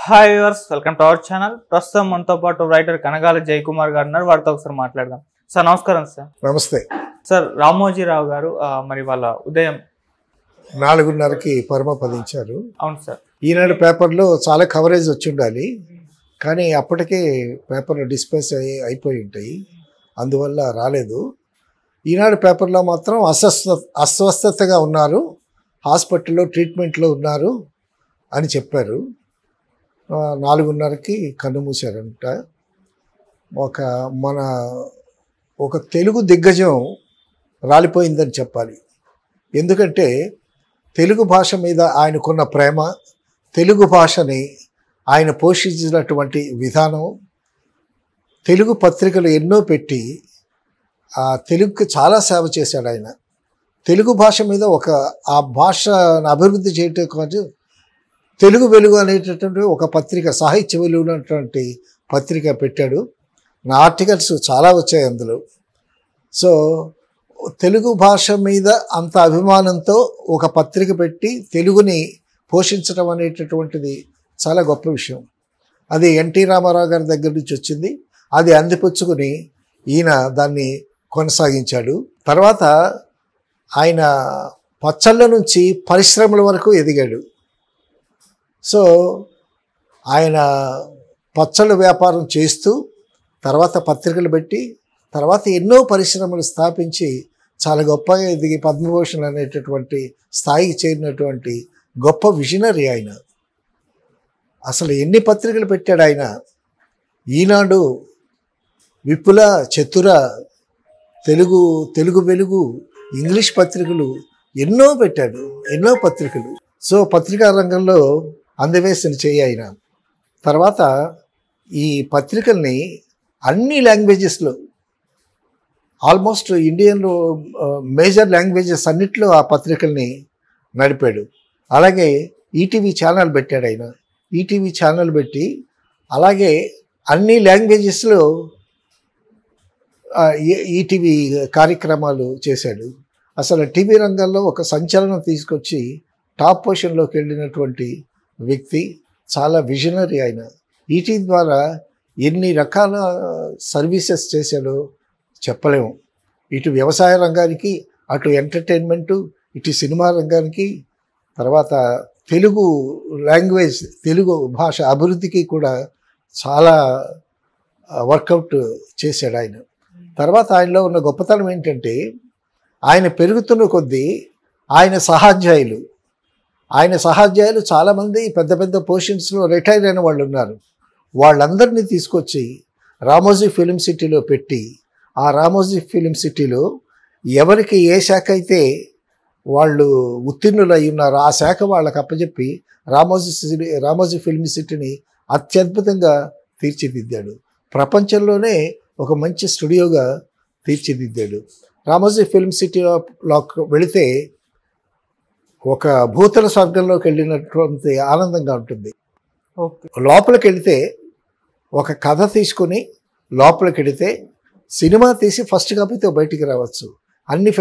Hi viewers, welcome to our channel. ప్రస్తుతం మనతో పాటు రైటర్ కనగాల జయకుమార్ గారు ఉన్నారు. వారితో ఒకసారి మాట్లాడదాం. సార్ నమస్కారం. సార్ నమస్తే. సార్ రామోజీరావు గారు మరి వాళ్ళ ఉదయం 4:30కి పరమపదించారు. అవును సార్. ఈనాడు పేపర్లో చాలా కవరేజ్ వచ్చి ఉండాలి, కానీ అప్పటికే పేపర్లు డిస్పాచ్ అయిపోయి ఉంటాయి, అందువల్ల రాలేదు. ఈనాడు పేపర్లో మాత్రం అస్వస్థతగా ఉన్నారు, హాస్పిటల్లో ట్రీట్మెంట్లో ఉన్నారు అని చెప్పారు. 4:30కి కన్నుమూశారంట. ఒక తెలుగు దిగ్గజం రాలిపోయిందని చెప్పాలి. ఎందుకంటే తెలుగు భాష మీద ఆయనకున్న ప్రేమ, తెలుగు భాషని ఆయన పోషించినటువంటి విధానం, తెలుగు పత్రికలు ఎన్నో పెట్టి తెలుగుకి చాలా సేవ చేశాడు ఆయన. తెలుగు భాష మీద ఆ భాషను అభివృద్ధి చేయటం కాదు, తెలుగు వెలుగు అనేటటువంటి ఒక పత్రిక, సాహిత్య వెలుగు అనేటువంటి పత్రిక పెట్టాడు. నా ఆర్టికల్స్ చాలా వచ్చాయి అందులో. సో తెలుగు భాష మీద అంత అభిమానంతో ఒక పత్రిక పెట్టి తెలుగుని పోషించడం అనేటటువంటిది చాలా గొప్ప విషయం. అది ఎన్టీ రామారావు గారి దగ్గర నుంచి వచ్చింది. అది అందిపుచ్చుకుని ఈయన దాన్ని కొనసాగించాడు. తర్వాత ఆయన పచ్చళ్ళ నుంచి పరిశ్రమల వరకు ఎదిగాడు. సో ఆయన పచ్చళ్ళ వ్యాపారం చేస్తూ తర్వాత పత్రికలు పెట్టి తర్వాత ఎన్నో పరిశ్రమలు స్థాపించి చాలా గొప్పగా ఎదిగి పద్మభూషణ్ అనేటటువంటి స్థాయికి చేరినటువంటి గొప్ప విజనరీ ఆయన. అసలు ఎన్ని పత్రికలు పెట్టాడు ఆయన! ఈనాడు, విపుల, చతుర, తెలుగు వెలుగు, ఇంగ్లీష్ పత్రికలు ఎన్నో పెట్టాడు, ఎన్నో పత్రికలు. సో పత్రికా రంగంలో అందవేసిన చేయి ఆయన. తర్వాత ఈ పత్రికల్ని అన్ని లాంగ్వేజెస్లో, ఆల్మోస్ట్ ఇండియన్లో మేజర్ లాంగ్వేజెస్ అన్నిట్లో ఆ పత్రికల్ని నడిపాడు. అలాగే ఈటీవీ ఛానల్ పెట్టాడు ఆయన. ఈటీవీ ఛానల్ పెట్టి అలాగే అన్ని లాంగ్వేజెస్లో ఈటీవీ కార్యక్రమాలు చేశాడు. అసలు టీవీ రంగంలో ఒక సంచలనం తీసుకొచ్చి టాప్ పొజిషన్లోకి వెళ్ళినటువంటి వ్యక్తి, చాలా విజనరీ ఆయన. ఈటీవీ ద్వారా ఎన్ని రకాల సర్వీసెస్ చేశాడో చెప్పలేము. ఇటు వ్యవసాయ రంగానికి, అటు ఎంటర్టైన్మెంటు, ఇటు సినిమా రంగానికి, తర్వాత తెలుగు లాంగ్వేజ్, తెలుగు భాష అభివృద్ధికి కూడా చాలా వర్కౌట్ చేశాడు ఆయన. తర్వాత ఆయనలో ఉన్న గొప్పతనం ఏంటంటే ఆయన పెరుగుతున్న కొద్దీ ఆయన సహాధ్యాయులు చాలామంది పెద్ద పెద్ద పొజిషన్స్లో రిటైర్ అయిన వాళ్ళు ఉన్నారు. వాళ్ళందరినీ తీసుకొచ్చి రామోజీ ఫిలిం సిటీలో పెట్టి, ఆ రామోజీ ఫిలిం సిటీలో ఎవరికి ఏ శాఖ అయితే వాళ్ళు ఉత్తీర్ణులు అయి ఉన్నారో ఆ శాఖ వాళ్ళకి అప్పచెప్పి రామోజీ ఫిలిం సిటీని అత్యద్భుతంగా తీర్చిదిద్దాడు. ప్రపంచంలోనే ఒక మంచి స్టూడియోగా తీర్చిదిద్దాడు. రామోజీ ఫిలిం సిటీలోకి వెళితే ఒక భూతల స్వర్గంలోకి వెళ్ళినటువంటి ఆనందంగా ఉంటుంది. లోపలికి వెళితే ఒక కథ తీసుకుని లోపలికి వెళితే సినిమా తీసి ఫస్ట్ కాపీతో బయటికి రావచ్చు. అన్ని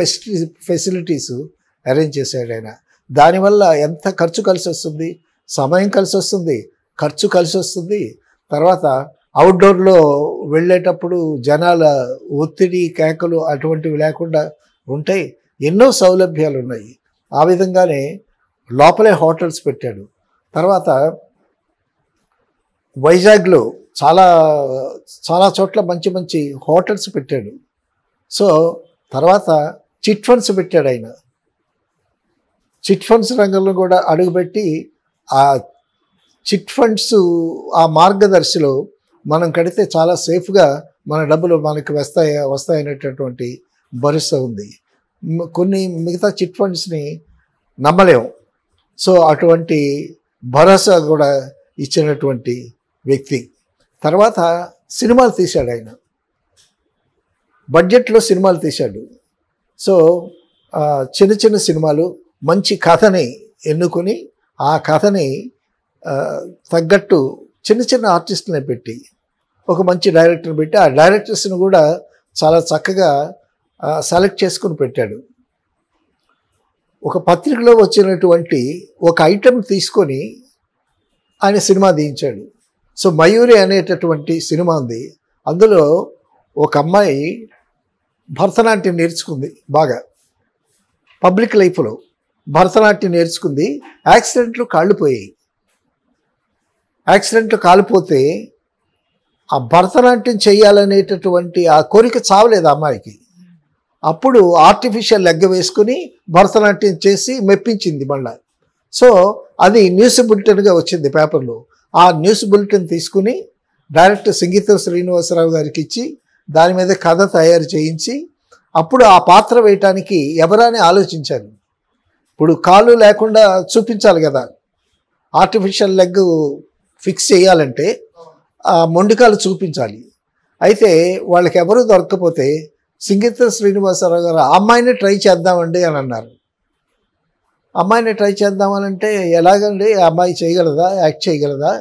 ఫెసిలిటీస్ అరేంజ్ చేశాడు ఆయన. దానివల్ల ఎంత ఖర్చు కలిసి వస్తుంది, సమయం కలిసి వస్తుంది, ఖర్చు కలిసి వస్తుంది. తర్వాత అవుట్డోర్లో వెళ్ళేటప్పుడు జనాల ఒత్తిడి, కేకలు అటువంటివి లేకుండా ఉంటాయి. ఎన్నో సౌలభ్యాలు ఉన్నాయి. ఆ విధంగానే లోపలే హోటల్స్ పెట్టాడు. తర్వాత వైజాగ్లో చాలా చోట్ల మంచి మంచి హోటల్స్ పెట్టాడు. సో తర్వాత చిట్ ఫండ్స్ పెట్టాడు ఆయన. చిట్ ఫండ్స్ రంగంలో కూడా అడుగుపెట్టి ఆ చిట్ ఫండ్స్ ఆ మార్గదర్శిలో మనం కడితే చాలా సేఫ్గా మన డబ్బులు మనకి వస్తాయనేటటువంటి భరోసా ఉంది. కొన్ని మిగతా చిట్ ఫండ్స్ని నమ్మలేము. సో అటువంటి భరోసా కూడా ఇచ్చినటువంటి వ్యక్తి. తర్వాత సినిమాలు తీశాడు ఆయన, బడ్జెట్లో సినిమాలు తీశాడు. సో చిన్న చిన్న సినిమాలు, మంచి కథని ఎన్నుకొని ఆ కథని తగ్గట్టు చిన్న చిన్న ఆర్టిస్టులని పెట్టి ఒక మంచి డైరెక్టర్ పెట్టి ఆ డైరెక్టర్స్ని కూడా చాలా చక్కగా సెలెక్ట్ చేసుకుని పెట్టాడు. ఒక పత్రికలో వచ్చినటువంటి ఒక ఐటెం తీసుకొని ఆయన సినిమా తీయించాడు. సో మయూరి అనేటటువంటి సినిమా ఉంది. అందులో ఒక అమ్మాయి భరతనాట్యం నేర్చుకుంది, బాగా పబ్లిక్ లైఫ్లో భరతనాట్యం నేర్చుకుంది. యాక్సిడెంట్లో కాళ్ళు పోయాయి. యాక్సిడెంట్లో కాలిపోతే ఆ భరతనాట్యం చేయాలనేటటువంటి ఆ కోరిక చావలేదు అమ్మాయికి. అప్పుడు ఆర్టిఫిషియల్ లెగ్ వేసుకుని భరతనాట్యం చేసి మెప్పించింది మళ్ళా. సో అది న్యూస్ బులెటిన్గా వచ్చింది పేపర్లో. ఆ న్యూస్ బులెటిన్ తీసుకుని డైరెక్టర్ సింగీతం శ్రీనివాసరావు గారికి ఇచ్చి దాని మీద కథ తయారు చేయించి అప్పుడు ఆ పాత్ర వేయటానికి ఎవరని ఆలోచించారు. ఇప్పుడు కాళ్ళు లేకుండా చూపించాలి కదా, ఆర్టిఫిషియల్ లెగ్ ఫిక్స్ చేయాలంటే ఆ మొండికాలు చూపించాలి. అయితే వాళ్ళకి ఎవరు దొరకకపోతే సింగీతం శ్రీనివాసరావు గారు అమ్మాయిని ట్రై చేద్దామండి అని అన్నారు. అమ్మాయిని ట్రై చేద్దామనంటే ఎలాగండి, ఆ అమ్మాయి చేయగలదా, యాక్ట్ చేయగలదా?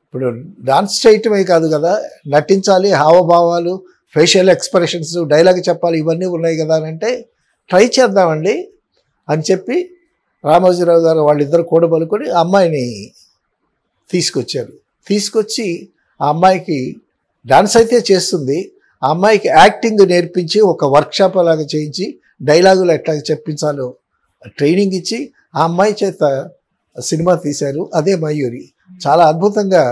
ఇప్పుడు డాన్స్ చేయటమే కాదు కదా, నటించాలి, హావభావాలు, ఫేషియల్ ఎక్స్ప్రెషన్స్, డైలాగ్ చెప్పాలి, ఇవన్నీ ఉన్నాయి కదా అని అంటే ట్రై చేద్దామండి అని చెప్పి రామోజీరావు గారు వాళ్ళిద్దరు కూడబలుకొని ఆ అమ్మాయిని తీసుకొచ్చారు. తీసుకొచ్చి ఆ అమ్మాయికి డాన్స్ అయితే చేస్తుంది, ఆ అమ్మాయికి యాక్టింగ్ నేర్పించి ఒక వర్క్షాప్ అలాగా చేయించి డైలాగులు ఎట్లా చెప్పించాలో ట్రైనింగ్ ఇచ్చి ఆ అమ్మాయి చేత సినిమా తీశారు. అదే మయూరి. చాలా అద్భుతంగా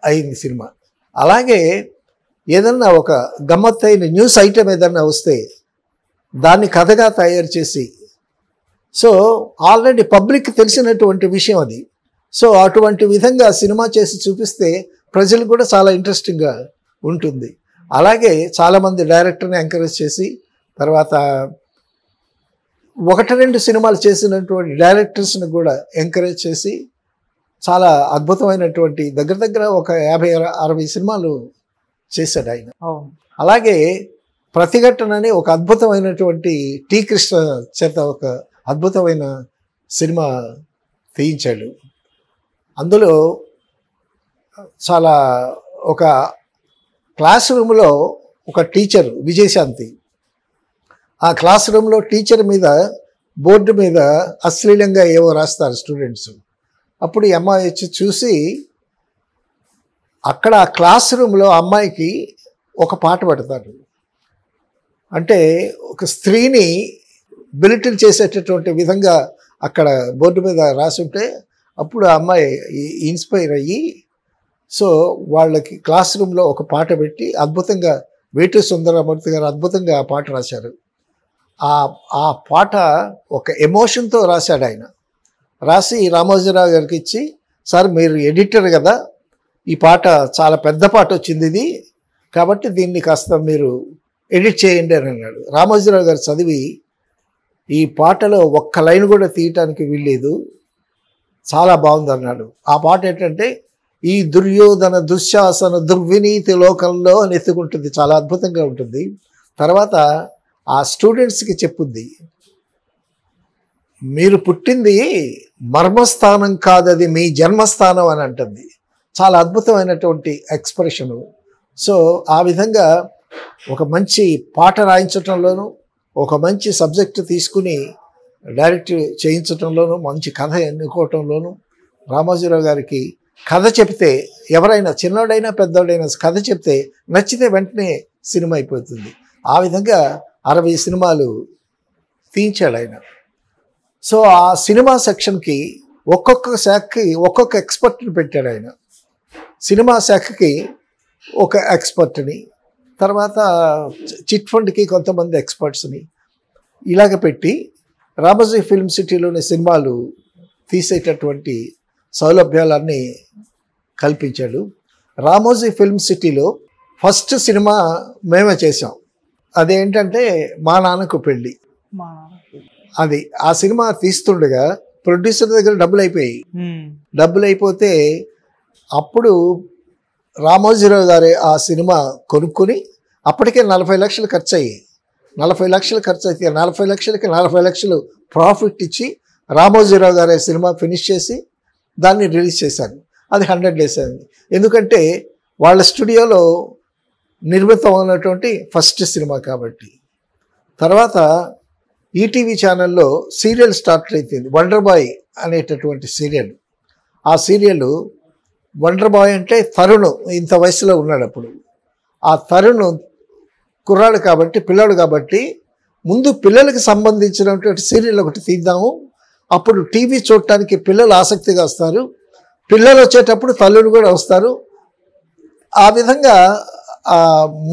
అయింది సినిమా. అలాగే ఏదన్నా ఒక గమ్మత్తైన న్యూస్ ఐటెం ఏదన్నా వస్తే దాన్ని కథగా తయారు చేసి, సో ఆల్రెడీ పబ్లిక్ తెలిసినటువంటి విషయం అది. సో అటువంటి విధంగా సినిమా చేసి చూపిస్తే ప్రజలు కూడా చాలా ఇంట్రెస్టింగ్గా ఉంటుంది. అలాగే చాలామంది డైరెక్టర్ని ఎంకరేజ్ చేసి, తర్వాత 1-2 సినిమాలు చేసినటువంటి డైరెక్టర్స్ని కూడా ఎంకరేజ్ చేసి చాలా అద్భుతమైనటువంటి దగ్గర దగ్గర ఒక 50-60 సినిమాలు చేశాడు ఆయన. అలాగే ప్రతిఘటనని ఒక అద్భుతమైనటువంటి టి కృష్ణ చేత ఒక అద్భుతమైన సినిమా తీయించాడు. అందులో చాలా ఒక క్లాస్ రూమ్లో ఒక టీచర్ విజయశాంతి, ఆ క్లాస్ రూమ్లో టీచర్ మీద బోర్డు మీద అశ్లీలంగా ఏవో రాస్తారు స్టూడెంట్స్. అప్పుడు ఈ అమ్మాయి వచ్చి చూసి అక్కడ ఆ క్లాస్ రూమ్లో అమ్మాయికి ఒక పాట పెడతారు. అంటే ఒక స్త్రీని బిలిటిల్ చేసేటటువంటి విధంగా అక్కడ బోర్డు మీద రాసుంటే అప్పుడు ఆ అమ్మాయి ఇన్స్పైర్ అయ్యి, సో వాళ్ళకి క్లాస్ రూమ్లో ఒక పాట పెట్టి అద్భుతంగా వేటు సుందరమూర్తి గారు అద్భుతంగా ఆ పాట రాశారు. ఆ పాట ఒక ఎమోషన్తో రాశాడు ఆయన. రాసి రామోజీరావు గారికి ఇచ్చి, సార్ మీరు ఎడిటర్ కదా, ఈ పాట చాలా పెద్ద పాట వచ్చింది ఇది, కాబట్టి దీన్ని కాస్త మీరు ఎడిట్ చేయండి అని అన్నాడు. రామోజీరావు గారు చదివి ఈ పాటలో ఒక్క లైన్ కూడా తీయటానికి వీల్లేదు, చాలా బాగుంది అన్నాడు. ఆ పాట ఏంటంటే, ఈ దుర్యోధన దుశ్శాసన దుర్వినీతి లోకంలో అని ఎత్తుకుంటుంది, చాలా అద్భుతంగా ఉంటుంది. తర్వాత ఆ స్టూడెంట్స్కి చెప్పుద్ది, మీరు పుట్టింది మర్మస్థానం కాదది మీ జన్మస్థానం అని అంటుంది. చాలా అద్భుతమైనటువంటి ఎక్స్ప్రెషను. సో ఆ విధంగా ఒక మంచి పాట రాయించటంలోనూ, ఒక మంచి సబ్జెక్టు తీసుకుని డైరెక్ట్ చేయించటంలోనూ, మంచి కథ ఎన్నుకోవటంలోనూ రామోజీరావు గారికి కథ చెప్తే ఎవరైనా చిన్నోడైనా పెద్దోడైనా కథ చెప్తే నచ్చితే వెంటనే సినిమా అయిపోతుంది. ఆ విధంగా 60 సినిమాలు తీయించాడు ఆయన. సో ఆ సినిమా సెక్షన్కి ఒక్కొక్క శాఖకి ఒక్కొక్క ఎక్స్పర్ట్ని పెట్టాడు ఆయన. సినిమా శాఖకి ఒక ఎక్స్పర్ట్ని, తర్వాత చిట్ ఫండ్కి కొంతమంది ఎక్స్పర్ట్స్ని ఇలాగ పెట్టి రామోజీ ఫిల్మ్ సిటీలోని సినిమాలు తీసేటటువంటి సౌలభ్యాలన్నీ కల్పించాడు. రామోజీ ఫిల్మ్ సిటీలో ఫస్ట్ సినిమా మేమే చేసాం. అదేంటంటే మా నాన్నకు పెళ్ళి. అది ఆ సినిమా తీస్తుండగా ప్రొడ్యూసర్ దగ్గర డబ్బులు అయిపోయాయి. డబ్బులు అయిపోతే అప్పుడు రామోజీరావు గారే ఆ సినిమా కొనుక్కొని, అప్పటికే 40 లక్షలు ఖర్చు అయ్యాయి. 40 లక్షలు ఖర్చు అయితే 40 లక్షలకి 40 లక్షలు ప్రాఫిట్ ఇచ్చి రామోజీరావు గారే సినిమా ఫినిష్ చేసి దాన్ని రిలీజ్ చేశారు. అది 100 డేస్ అయింది. ఎందుకంటే వాళ్ళ స్టూడియోలో నిర్మితం అయినటువంటి ఫస్ట్ సినిమా కాబట్టి. తర్వాత ఈటీవీ ఛానల్లో సీరియల్ స్టార్ట్ అయిపోయింది, వండర్ బాయ్ అనేటటువంటి సీరియల్. ఆ సీరియల్ వండర్ బాయ్ అంటే తరుణ్ ఇంత వయసులో ఉన్నాడు అప్పుడు. ఆ తరుణ్ కుర్రాడు కాబట్టి, పిల్లాడు కాబట్టి, ముందు పిల్లలకి సంబంధించినటువంటి సీరియల్ ఒకటి తీద్దాము, అప్పుడు టీవీ చూడటానికి పిల్లలు ఆసక్తిగా వస్తారు, పిల్లలు వచ్చేటప్పుడు తల్లులు కూడా వస్తారు. ఆ విధంగా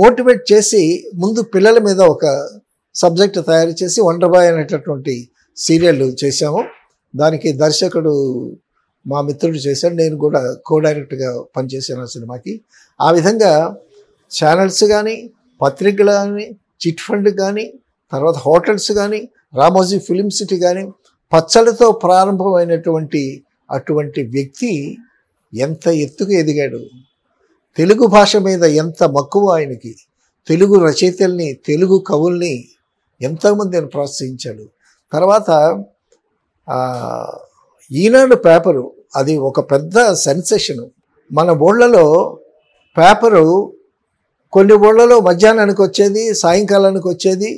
మోటివేట్ చేసి ముందు పిల్లల మీద ఒక సబ్జెక్ట్ తయారు చేసి వండర్ బాయ్ అనేటటువంటి సీరియల్ చేశాము. దానికి దర్శకుడు మా మిత్రుడు చేశాడు, నేను కూడా కో-డైరెక్టర్గా పనిచేశాను ఆ సినిమాకి. ఆ విధంగా ఛానల్స్ కానీ, పత్రికలు కానీ, చిట్ ఫండ్ కానీ, తర్వాత హోటల్స్ కానీ, రామోజీ ఫిలిం సిటీ కానీ, పచ్చడితో ప్రారంభమైనటువంటి అటువంటి వ్యక్తి ఎంత ఎత్తుకు ఎదిగాడు. తెలుగు భాష మీద ఎంత మక్కువ ఆయనకి, తెలుగు రచయితల్ని, తెలుగు కవుల్ని ఎంతోమందిని ప్రోత్సహించాడు. తర్వాత ఈనాడు పేపరు అది ఒక పెద్ద సెన్సేషను. మన ఊళ్ళలో పేపరు కొన్ని ఊళ్ళలో మధ్యాహ్నానికి వచ్చేది, సాయంకాలానికి వచ్చేది,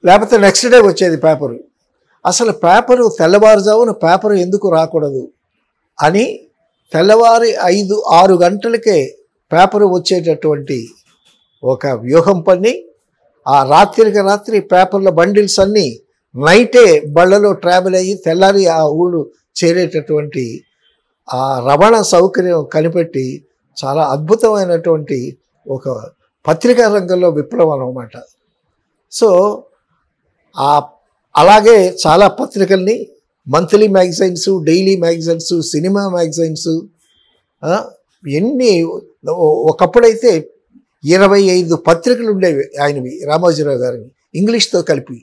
లేకపోతే నెక్స్ట్ డే వచ్చేది పేపరు. అసలు పేపరు తెల్లవారుజామున పేపరు ఎందుకు రాకూడదు అని తెల్లవారి 5-6 గంటలకే పేపరు వచ్చేటటువంటి ఒక వ్యూహం పన్ని, ఆ రాత్రికి రాత్రి పేపర్ల బండిల్స్ అన్నీ నైటే బళ్ళలో ట్రావెల్ అయ్యి తెల్లారి ఆ ఊళ్ళు చేరేటటువంటి ఆ రవాణా సౌకర్యం కనిపెట్టి చాలా అద్భుతమైనటువంటి ఒక పత్రికా రంగంలో విప్లవం అన్నమాట. సో అలాగే చాలా పత్రికల్ని, monthly magazines, daily magazines, cinema magazines, ఎన్ని ఒకప్పుడైతే 25 పత్రికలు ఉండేవి ఆయనవి, రామోజీరావు గారివి, ఇంగ్లీష్తో కలిపి.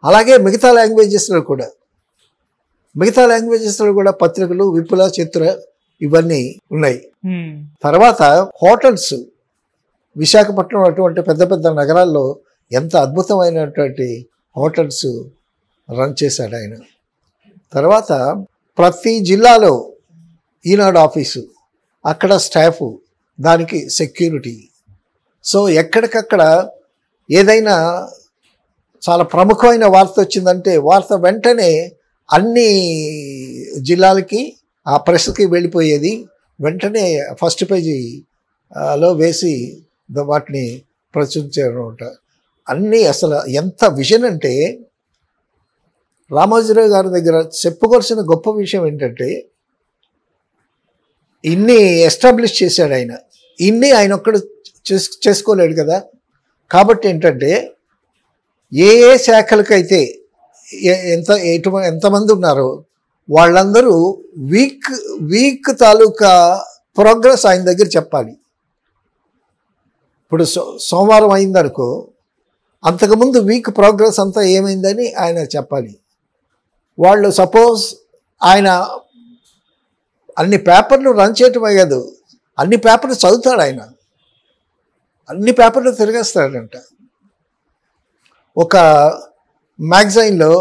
అలాగే మిగతా లాంగ్వేజెస్లో కూడా పత్రికలు, విపుల, చిత్ర ఇవన్నీ ఉన్నాయి. తర్వాత హోటల్స్, విశాఖపట్నం అటువంటి పెద్ద పెద్ద నగరాల్లో ఎంత అద్భుతమైనటువంటి హోటల్స్ రన్ చేశాడు ఆయన. తర్వాత ప్రతి జిల్లాలో ఈనాడు ఆఫీసు, అక్కడ స్టాఫు, దానికి సెక్యూరిటీ. సో ఎక్కడికక్కడ ఏదైనా చాలా ప్రముఖమైన వార్త వచ్చిందంటే వార్త వెంటనే అన్ని జిల్లాలకి ఆ ప్రెస్కి వెళ్ళిపోయేది, వెంటనే ఫస్ట్ పేజీలో వేసి వాటిని ప్రచురించారనమాట. అన్నీ అసలు ఎంత విజన్ అంటే, రామోజీరావు గారి దగ్గర చెప్పుకోవాల్సిన గొప్ప విషయం ఏంటంటే, ఇన్ని ఎస్టాబ్లిష్ చేశాడు ఆయన. ఇన్ని ఆయన ఒక్కడు చేసుకోలేడు కదా. కాబట్టి ఏంటంటే ఏ శాఖలకైతే ఎంతమంది ఉన్నారో వాళ్ళందరూ వీక్ తాలూకా ప్రోగ్రెస్ ఆయన దగ్గర చెప్పాలి. ఇప్పుడు సోమవారం అయిందనుకో, అంతకుముందు వీక్ ప్రోగ్రెస్ అంతా ఏమైందని ఆయన చెప్పాలి. వాళ్ళు సపోజ్ ఆయన అన్ని పేపర్లు రన్ చేయటమే కాదు, అన్ని పేపర్లు చదువుతాడు ఆయన, అన్ని పేపర్లు తిరిగేస్తాడంట. ఒక మ్యాగజైన్లో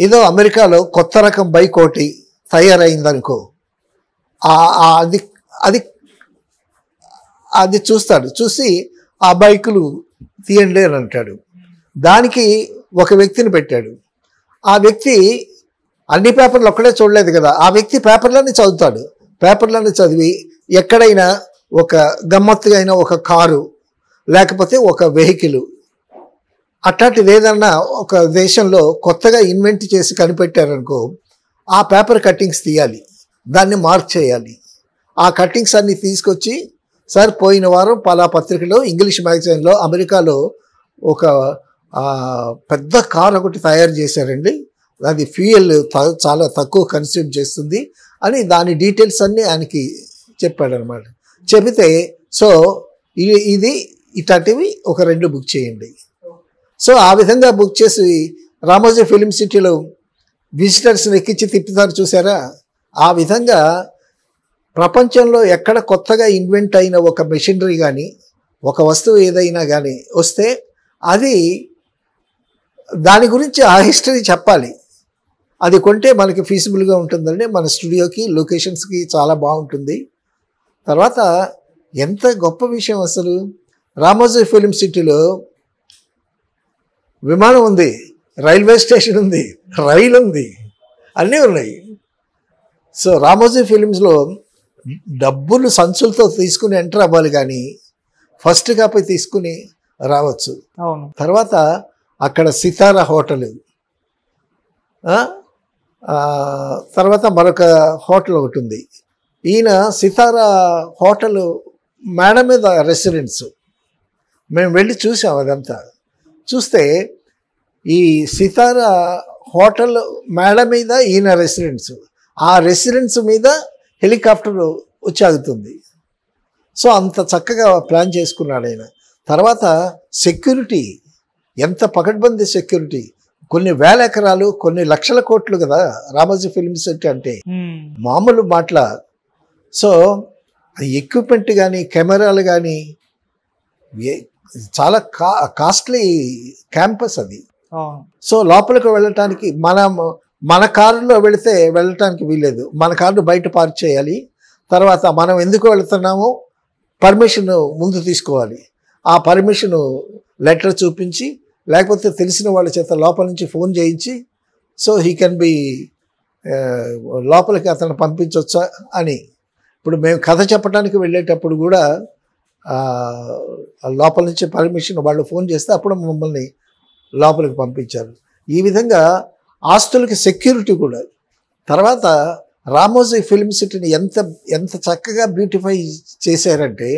ఏదో అమెరికాలో కొత్త రకం బైక్ ఒకటి తయారైందనుకో, అది అది అది చూస్తాడు, చూసి ఆ బైకులు తీయండి అని అంటాడు. దానికి ఒక వ్యక్తిని పెట్టాడు. ఆ వ్యక్తి అన్ని పేపర్లు ఒక్కడే చూడలేదు కదా, ఆ వ్యక్తి పేపర్లన్నీ చదువుతాడు. పేపర్లన్నీ చదివి ఎక్కడైనా ఒక గమ్మత్తుగా అయినా ఒక కారు, లేకపోతే ఒక వెహికల్, అట్లాంటిది ఏదన్నా ఒక దేశంలో కొత్తగా ఇన్వెంట్ చేసి కనిపెట్టారనుకో, ఆ పేపర్ కట్టింగ్స్ తీయాలి, దాన్ని మార్క్ చేయాలి. ఆ కట్టింగ్స్ అన్ని తీసుకొచ్చి, సార్ పోయిన వారం పలా పత్రికలో ఇంగ్లీష్ మ్యాగజైన్లో అమెరికాలో ఒక పెద్ద కార్ ఒకటి తయారు చేశారండి, అది ఫ్యూయల్ చాలా తక్కువ కన్స్యూమ్ చేస్తుంది అని దాని డీటెయిల్స్ అన్నీ ఆయనకి చెప్పాడనమాట. చెబితే సో ఇది ఇట్లాంటివి ఒక 2 బుక్ చేయండి. సో ఆ విధంగా బుక్ చేసి రామోజీ ఫిలిం సిటీలో విజిటర్స్ని ఎక్కించి తిప్పుతారు చూసారా. ఆ విధంగా ప్రపంచంలో ఎక్కడ కొత్తగా ఇన్వెంట్ అయిన ఒక మెషినరీ కానీ, ఒక వస్తువు ఏదైనా కానీ వస్తే అది దాని గురించి ఆ హిస్టరీ చెప్పాలి. అది కొంటే మనకి ఫీజిబుల్గా ఉంటుందండి, మన స్టూడియోకి, లొకేషన్స్కి చాలా బాగుంటుంది. తర్వాత ఎంత గొప్ప విషయం అసలు, రామోజీ ఫిలిం సిటీలో విమానం ఉంది, రైల్వే స్టేషన్ ఉంది, రైలు ఉంది, అన్నీ ఉన్నాయి. సో రామోజీ ఫిలిమ్స్లో డబ్బులు సంచులతో తీసుకుని ఎంటర్ అవ్వాలి, కానీ ఫస్ట్ కాపీ తీసుకుని రావచ్చు. అవును. తర్వాత అక్కడ సితారా హోటల్, తర్వాత మరొక హోటల్ ఒకటి ఉంది. ఈయన సితారా హోటల్ మేడ మీద రెసిడెన్స్. మేము వెళ్ళి చూసాం అదంతా. చూస్తే ఈ సితారా హోటల్ మేడ మీద ఈయన రెసిడెన్స్, ఆ రెసిడెన్స్ మీద హెలికాప్టర్ వచ్చి ఆగుతుంది. సో అంత చక్కగా ప్లాన్ చేసుకున్నాడు ఆయన. తర్వాత సెక్యూరిటీ, ఎంత పకడ్బందీ సెక్యూరిటీ, కొన్ని వేల ఎకరాలు, కొన్ని లక్షల కోట్లు కదా రామోజీ ఫిల్మ్ సిటీ అంటే, మామూలు మాటల. సో ఎక్విప్మెంట్ కానీ కెమెరాలు కానీ చాలా కాస్ట్లీ క్యాంపస్ అది. సో లోపలికి వెళ్ళటానికి మన కారులో వెళ్ళటానికి వీల్లేదు. మన కారు బయట పార్క్ చేయాలి. తర్వాత మనం ఎందుకు వెళుతున్నామో పర్మిషన్ ముందు తీసుకోవాలి. ఆ పర్మిషన్ లెటర్ చూపించి, లేకపోతే తెలిసిన వాళ్ళ చేత లోపల నుంచి ఫోన్ చేయించి, సో హీ కెన్ బి లోపలికి అతను పంపించవచ్చా అని. ఇప్పుడు మేము కథ చెప్పడానికి వెళ్ళేటప్పుడు కూడా లోపల నుంచి పర్మిషన్ వాళ్ళు ఫోన్ చేస్తే అప్పుడు మమ్మల్ని లోపలికి పంపించారు. ఈ విధంగా ఆస్తులకి సెక్యూరిటీ కూడా. తర్వాత రామోజీ ఫిల్మ్ సిటీని ఎంత చక్కగా బ్యూటిఫై చేశారంటే,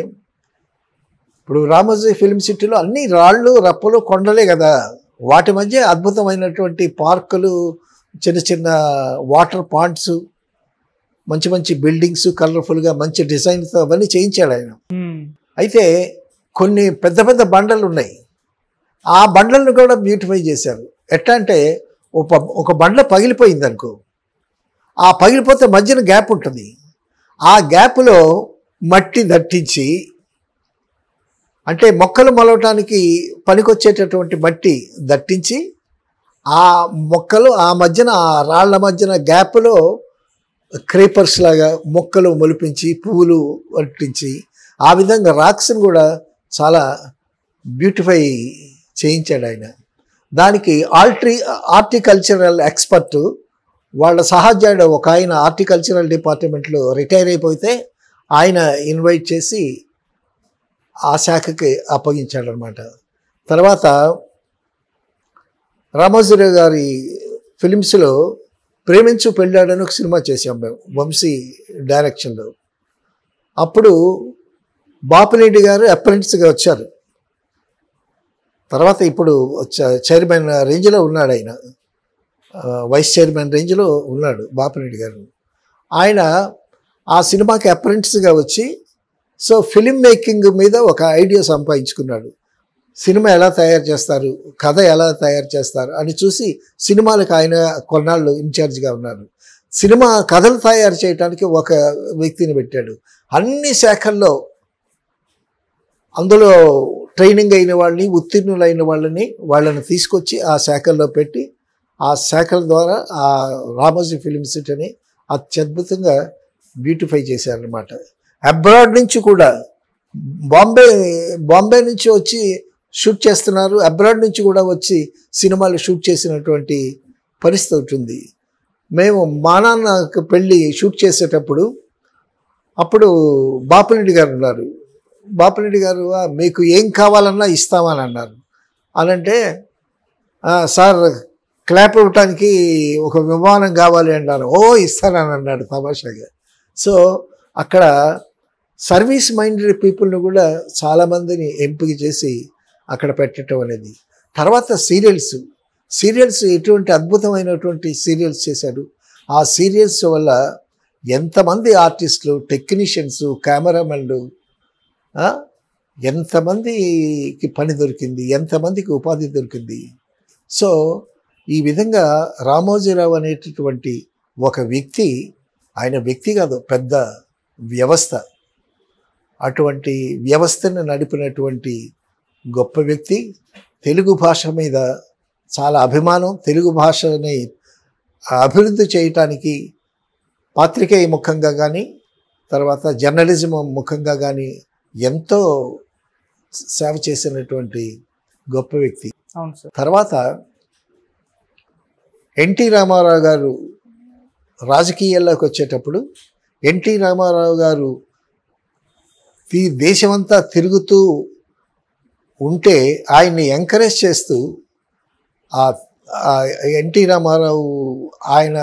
ఇప్పుడు రామోజీ ఫిల్మ్ సిటీలో అన్ని రాళ్ళు రప్పలు కొండలే కదా, వాటి మధ్య అద్భుతమైనటువంటి పార్కులు, చిన్న చిన్న వాటర్ పాండ్స్, మంచి మంచి బిల్డింగ్స్, కలర్ఫుల్గా మంచి డిజైన్తో అవన్నీ చేయించాడు ఆయన. అయితే కొన్ని పెద్ద పెద్ద బండలు ఉన్నాయి, ఆ బండలను కూడా బ్యూటిఫై చేశారు. ఎట్లా అంటే ఒక బండ పగిలిపోయింది అనుకో, ఆ పగిలిపోతే మధ్యన గ్యాప్ ఉంటుంది. ఆ గ్యాప్లో మట్టి దట్టించి, అంటే మొక్కలు మొలవటానికి పనికొచ్చేటటువంటి మట్టి దట్టించి, ఆ మొక్కలు ఆ మధ్యన, ఆ రాళ్ల మధ్యన గ్యాప్లో క్రేపర్స్ లాగా మొక్కలు మొలిపించి, పువ్వులు పట్టించి, ఆ విధంగా రాక్స్ని కూడా చాలా బ్యూటిఫై చేయించాడు ఆయన. దానికి హార్టికల్చరల్ ఎక్స్పర్ట్ వాళ్ళ సహాధ్యాయుడు ఒక ఆయన హార్టికల్చరల్ డిపార్ట్మెంట్లో రిటైర్ అయిపోతే ఆయన ఇన్వైట్ చేసి ఆ శాఖకి అప్పగించాడు అనమాట. తర్వాత రామోజీరావు గారి ఫిలిమ్స్లో ప్రేమించు పెళ్ళాడని ఒక సినిమా చేసాం మేము, వంశీ డైరెక్షన్లో. అప్పుడు బాపిరెడ్డి గారు అప్రెంటిస్గా వచ్చారు. తర్వాత ఇప్పుడు చైర్మన్ రేంజ్లో ఉన్నాడు ఆయన, వైస్ చైర్మన్ రేంజ్లో ఉన్నాడు బాపిరెడ్డి గారు. ఆయన ఆ సినిమాకి అప్రెంటిస్గా వచ్చి, సో ఫిలిం మేకింగ్ మీద ఒక ఐడియా సంపాదించుకున్నాడు. సినిమా ఎలా తయారు చేస్తారు, కథ ఎలా తయారు చేస్తారు అని చూసి సినిమాలకు ఆయన కొన్నాళ్ళు ఇన్ఛార్జ్గా ఉన్నారు. సినిమా కథలు తయారు చేయడానికి ఒక వ్యక్తిని పెట్టాడు. అన్ని శాఖల్లో అందులో ట్రైనింగ్ అయిన వాళ్ళని, ఉత్తీర్ణులైన వాళ్ళని తీసుకొచ్చి ఆ శాఖల్లో పెట్టి, ఆ శాఖల ద్వారా ఆ రామోజీ ఫిలిం సిటీని అత్యద్భుతంగా బ్యూటిఫై చేశారనమాట. అబ్రాడ్ నుంచి కూడా, బాంబే నుంచి వచ్చి షూట్ చేస్తున్నారు, అబ్రాడ్ నుంచి కూడా వచ్చి సినిమాలు షూట్ చేసినటువంటి పరిస్థితి ఉంటుంది. మేము మా నాన్న పెళ్ళి షూట్ చేసేటప్పుడు అప్పుడు బాపిరెడ్డి గారు ఉన్నారు. బాపిరెడ్డి గారు మీకు ఏం కావాలన్నా ఇస్తామని అన్నారు. అనంటే సార్ క్లాప్ ఇవ్వటానికి ఒక విమానం కావాలి అన్నాను. ఓ ఇస్తానని అన్నాడు తమాషాగా. సో అక్కడ సర్వీస్ మైండెడ్ పీపుల్ని కూడా చాలామందిని ఎంపిక చేసి అక్కడ పెట్టడం అనేది. తర్వాత సీరియల్స్ ఎటువంటి అద్భుతమైనటువంటి సీరియల్స్ చేశాడు. ఆ సీరియల్స్ వల్ల ఎంతమంది ఆర్టిస్టులు, టెక్నీషియన్స్, కెమెరామెన్లు, ఎంతమందికి పని దొరికింది, ఎంతమందికి ఉపాధి దొరికింది. సో ఈ విధంగా రామోజీరావు అనేటటువంటి ఒక వ్యక్తి, ఆయన వ్యక్తి కాదు, పెద్ద వ్యవస్థ. అటువంటి వ్యవస్థను నడిపినటువంటి గొప్ప వ్యక్తి. తెలుగు భాష మీద చాలా అభిమానం, తెలుగు భాషని అభివృద్ధి చేయటానికి పాత్రికేయ ముఖంగా కానీ, తర్వాత జర్నలిజం ముఖంగా కానీ ఎంతో సేవ చేసినటువంటి గొప్ప వ్యక్తి. తర్వాత ఎన్టీ రామారావు గారు రాజకీయాల్లోకి వచ్చేటప్పుడు ఎన్టీ రామారావు గారు దేశమంతా తిరుగుతూ ఉంటే ఆయన్ని ఎంకరేజ్ చేస్తూ ఎన్టీ రామారావు ఆయన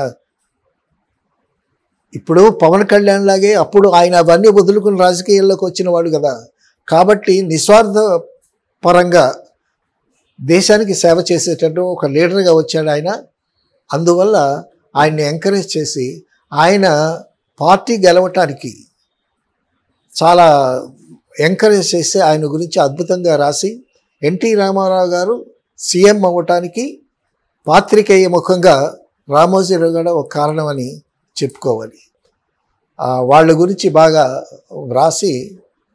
ఇప్పుడు పవన్ కళ్యాణ్ లాగే అప్పుడు ఆయన అవన్నీ వదులుకుని రాజకీయాల్లోకి వచ్చిన వాడు కదా. కాబట్టి నిస్వార్థ పరంగా దేశానికి సేవ చేసేటట్టు ఒక లీడర్గా వచ్చాడు ఆయన. అందువల్ల ఆయన్ని ఎంకరేజ్ చేసి ఆయన పార్టీ గెలవటానికి చాలా ఎంకరేజ్ చేసి ఆయన గురించి అద్భుతంగా రాసి ఎన్టీ రామారావు గారు సీఎం అవ్వటానికి పాత్రికేయ ముఖంగా రామోజీరావు గారు ఒక కారణమని చెప్పుకోవాలి. వాళ్ళ గురించి బాగా వ్రాసి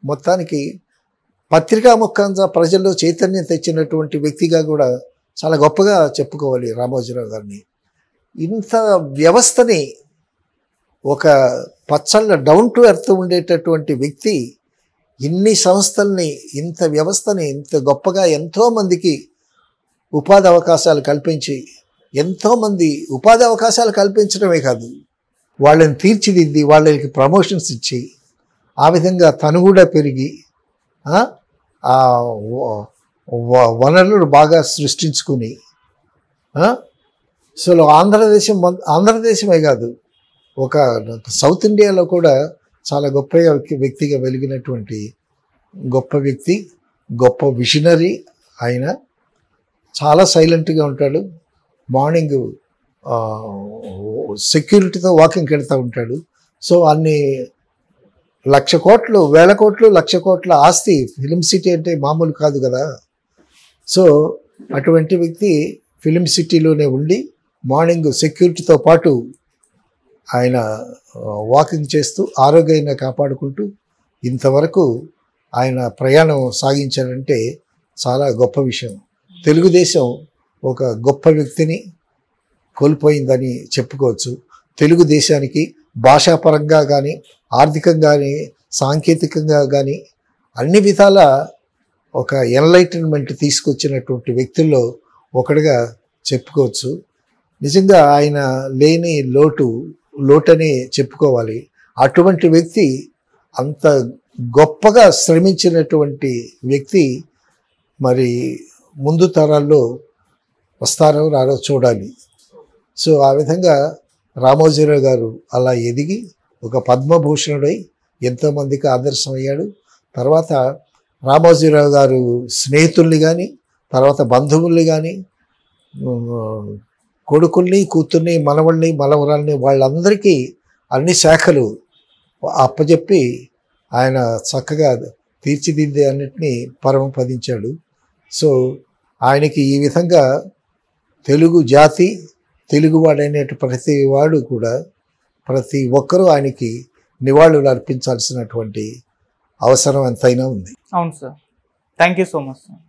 మొత్తానికి పత్రికా ముఖంగా ప్రజల్లో చైతన్యం తెచ్చినటువంటి వ్యక్తిగా కూడా చాలా గొప్పగా చెప్పుకోవాలి రామోజీరావు గారిని. ఇంత వ్యవస్థని ఒక పచ్చళ్ళ డౌన్ టు ఎర్త్ ఉండేటటువంటి వ్యక్తి ఇన్ని సంస్థల్ని ఇంత వ్యవస్థని ఇంత గొప్పగా ఎంతోమందికి ఉపాధి అవకాశాలు కల్పించి ఎంతోమంది ఉపాధి అవకాశాలు కల్పించడమే కాదు వాళ్ళని తీర్చిదిద్ది వాళ్ళకి ప్రమోషన్స్ ఇచ్చి ఆ విధంగా తను కూడా పెరిగి వనరులు బాగా సృష్టించుకుని అసలు ఆంధ్రదేశమే కాదు ఒక సౌత్ ఇండియాలో కూడా చాలా గొప్ప వ్యక్తిగా వెలిగినటువంటి గొప్ప వ్యక్తి, గొప్ప విజనరీ. ఆయన చాలా సైలెంట్గా ఉంటాడు. మార్నింగ్ సెక్యూరిటీతో వాకింగ్కి వెళ్తూ ఉంటాడు. సో అన్ని 1,00,000 కోట్లు 1,000 కోట్లు 1,00,000 కోట్ల ఆస్తి. ఫిలిం సిటీ అంటే మామూలు కాదు కదా. సో అటువంటి వ్యక్తి ఫిలిం సిటీలోనే ఉండి మార్నింగ్ సెక్యూరిటీతో పాటు ఆయన వాకింగ్ చేస్తూ ఆరోగ్యాన్ని కాపాడుకుంటూ ఇంతవరకు ఆయన ప్రయాణం సాగించారంటే చాలా గొప్ప విషయం. తెలుగుదేశం ఒక గొప్ప వ్యక్తిని కోల్పోయిందని చెప్పుకోవచ్చు. తెలుగుదేశానికి భాషాపరంగా కానీ ఆర్థికంగా కానీ సాంకేతికంగా కానీ అన్ని విధాల ఒక ఎన్లైటన్మెంట్ తీసుకొచ్చినటువంటి వ్యక్తుల్లో ఒకటిగా చెప్పుకోవచ్చు. నిజంగా ఆయన లేని లోటని చెప్పుకోవాలి. అటువంటి వ్యక్తి అంత గొప్పగా శ్రమించినటువంటి వ్యక్తి మరి ముందు తరాల్లో వస్తారో రారో చూడాలి. సో ఆ విధంగా రామోజీరావు గారు అలా ఎదిగి ఒక పద్మభూషణుడై ఎంతోమందికి ఆదర్శమయ్యాడు. తర్వాత రామోజీరావు గారు స్నేహితుల్ని కానీ తర్వాత బంధువుల్ని కానీ కొడుకుల్ని కూతుర్ని మనవల్ని మనవరాల్ని వాళ్ళందరికీ అన్ని శాఖలు అప్పచెప్పి ఆయన చక్కగా తీర్చిదిద్దే అన్నిటినీ పరమపదించాడు. సో ఆయనకి ఈ విధంగా తెలుగు జాతి తెలుగువాడైన ప్రతి వాడు కూడా ప్రతి ఒక్కరూ ఆయనకి నివాళులు అర్పించాల్సినటువంటి అవసరం ఎంతైనా ఉంది. అవును sir. Thank you so much sir.